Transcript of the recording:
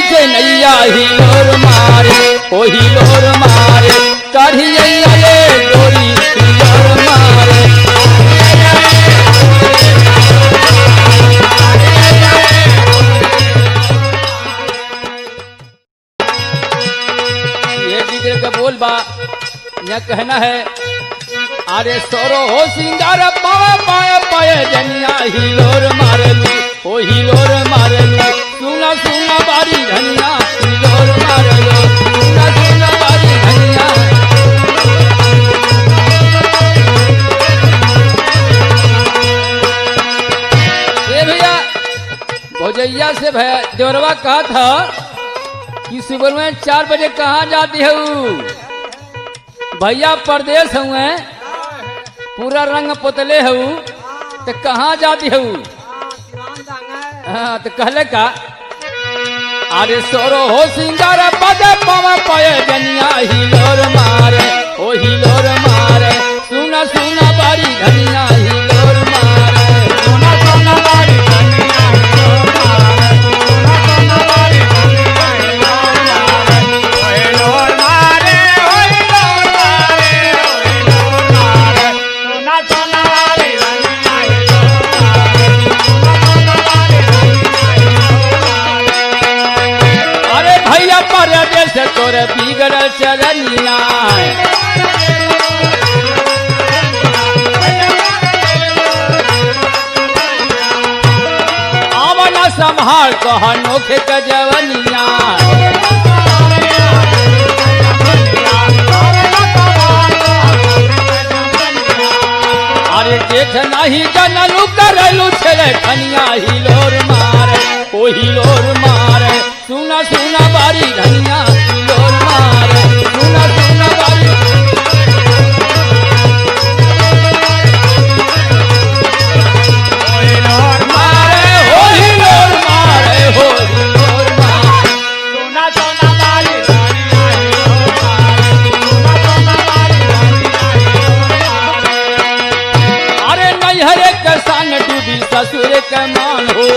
से नैया हिलोर मारे ओ हिलोर मारे कढ़िया ले डोरी हिलोर मारे। ये जिक्र का बोल बा यह कहना है अरे सोरो हो सिंगार पावा पाया पाए जनिया हिलोर मारलू ओ हिलोर मारलू सुना सुना बारी धनिया हिलोर मारलू सुना सुना बारी धनिया। ये भैया भौजैया से भैया देवरवा कहा था कि सुबह में 4 बजे कहाँ जाती है भैया परदेश हुए पूरा रंग पोतले हूँ तो कहाँ जाती हूँ। हाँ तो कहले का अरे सोरो हो सिंगार बजे पावा पाए जनिया हिलोर मारे ओ हिलोर मारे सुना सुना बारी धनिया हिलोर मारे सुना सुना बारी धनिया हिलोर मारे सुना सुना बारी धनिया हिलोर मारे ओ हिलोर मारे ओ हिलोर मारे सुना सुना बारी धनिया हिलोर मारे सुना सुना बारी धनिया हिलोर मारे। अरे भैया परदेश तोरे बिगड़ल चरनिया आवना संभाल कहा नोखे का जवनिया। अरे जेठ नहीं जनलू करलू छे खनिया हिलोर मारे ओ हिलोर मारे सुना सुना बारी धनिया हिलोर मारे सुना सुना बारी। हिलोर मारे हो हिलोर मारे हो हिलोर मारे सुना सुना बारी धनिया हिलोर मारे सुना सुना बारी धनिया हिलोर मारे। अरे नैहर के सान डूबी ससुर के मान हो